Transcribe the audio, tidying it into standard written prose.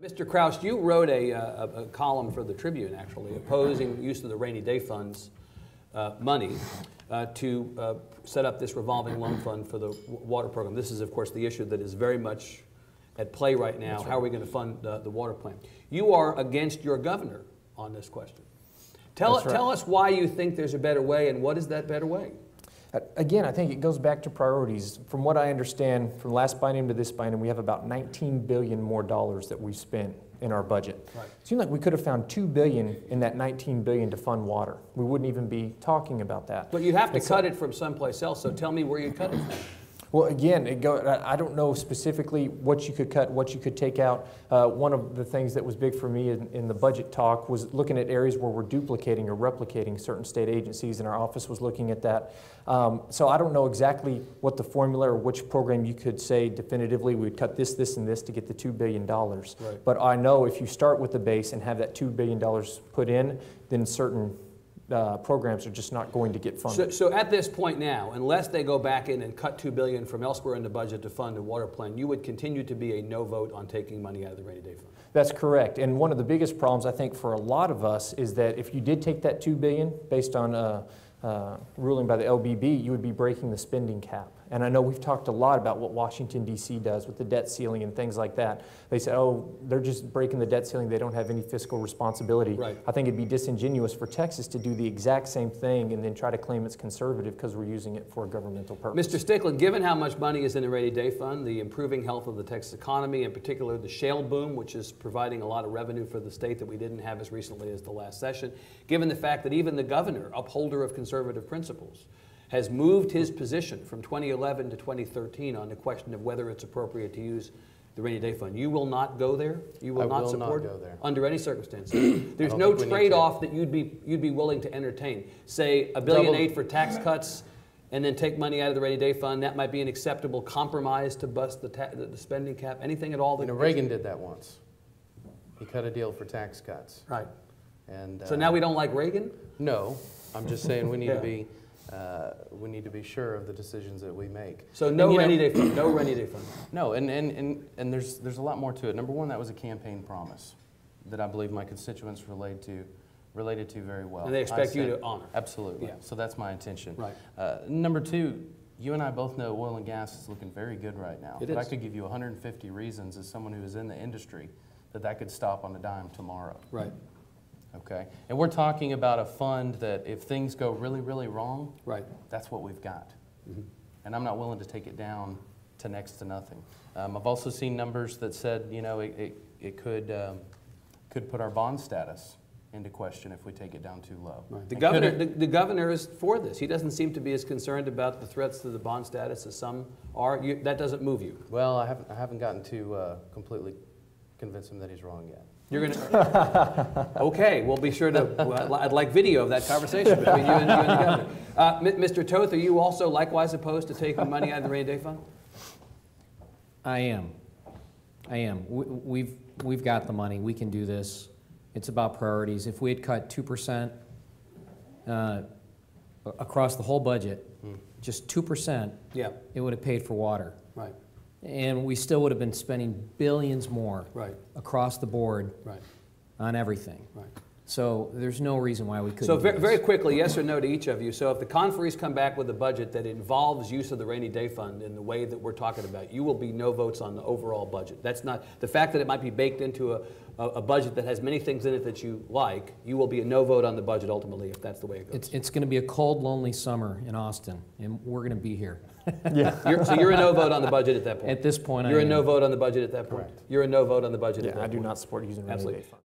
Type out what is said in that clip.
Mr. Krause, you wrote a column for the Tribune, actually, opposing use of the rainy day funds money to set up this revolving loan fund for the water program. This is, of course, the issue that is very much at play right now. How are we going to fund the water plan? You are against your governor on this question. Tell us why you think there's a better way, and what is that better way? Again, I think it goes back to priorities. From what I understand, from last biennium to this biennium, we have about $19 billion more that we've spent in our budget. Right. It seems like we could have found $2 billion in that $19 billion to fund water. We wouldn't even be talking about that. But you have to cut it from someplace else, so tell me where you cut it from. Well, again, I don't know specifically what you could cut, what you could take out. One of the things that was big for me in the budget talk was looking at areas where we're duplicating or replicating certain state agencies, and our office was looking at that. So I don't know exactly what the formula or which program you could say definitively we'd cut this, this, and this to get the $2 billion. Right. But I know if you start with the base and have that $2 billion put in, then certain programs are just not going to get funded. So at this point now, unless they go back in and cut $2 billion from elsewhere in the budget to fund a water plan, you would continue to be a no vote on taking money out of the rainy day fund? That's correct. And one of the biggest problems, I think, for a lot of us is that if you did take that $2 billion based on ruling by the LBB, you would be breaking the spending cap. And I know we've talked a lot about what Washington, D.C. does with the debt ceiling and things like that. They say, oh, they're just breaking the debt ceiling. They don't have any fiscal responsibility. Right. I think it'd be disingenuous for Texas to do the exact same thing and then try to claim it's conservative because we're using it for a governmental purpose. Mr. Stickland, given how much money is in the rainy day fund, the improving health of the Texas economy, in particular the shale boom, which is providing a lot of revenue for the state that we didn't have as recently as the last session, given the fact that even the governor, upholder of conservative principles, has moved his position from 2011 to 2013 on the question of whether it's appropriate to use the rainy day fund. You will not go there? You will not support it? Under any circumstances? There's no trade-off that you'd be willing to entertain. Say $1.8 billion for tax cuts and then take money out of the rainy day fund. That might be an acceptable compromise to bust the spending cap. Anything at all? That Reagan did that once. He cut a deal for tax cuts. Right. And so now we don't like Reagan? No. I'm just saying we need to be we need to be sure of the decisions that we make. So no rainy day fund. No rainy day fund. No, and there's a lot more to it. Number one, that was a campaign promise that I believe my constituents related to very well. And they expect you to honor. Absolutely. Yeah. So that's my intention. Right. Number two, you and I both know oil and gas is looking very good right now. It but is. I could give you 150 reasons as someone who is in the industry that could stop on a dime tomorrow. Right. Okay, and we're talking about a fund that if things go really, really wrong, right, that's what we've got. Mm-hmm. And I'm not willing to take it down to next to nothing. I've also seen numbers that said, you know, it could put our bond status into question if we take it down too low. Right. The governor is for this. He doesn't seem to be as concerned about the threats to the bond status as some are. That doesn't move you. Well, I haven't gotten to completely convince him that he's wrong yet. You're going to. Okay, we'll be sure to. Well, I'd like video of that conversation between you and the governor. Mr. Toth, are you also likewise opposed to taking money out of the rainy day fund? I am. We've got the money. We can do this. It's about priorities. If we had cut 2% across the whole budget, just 2%, yeah, it would have paid for water. Right. And we still would have been spending billions more across the board on everything. Right. So there's no reason why we couldn't. So very quickly, yes or no to each of you. So if the conferees come back with a budget that involves use of the rainy day fund in the way that we're talking about, you will be no votes on the overall budget. That's not the fact that it might be baked into a budget that has many things in it that you like. You will be a no vote on the budget ultimately if that's the way it goes. It's going to be a cold, lonely summer in Austin, and we're going to be here. Yeah. So you're a no vote on the budget at that point. At this point, you're a no vote on the budget at that point. Correct. You're a no vote on the budget at that point. I do not support using rainy day fund.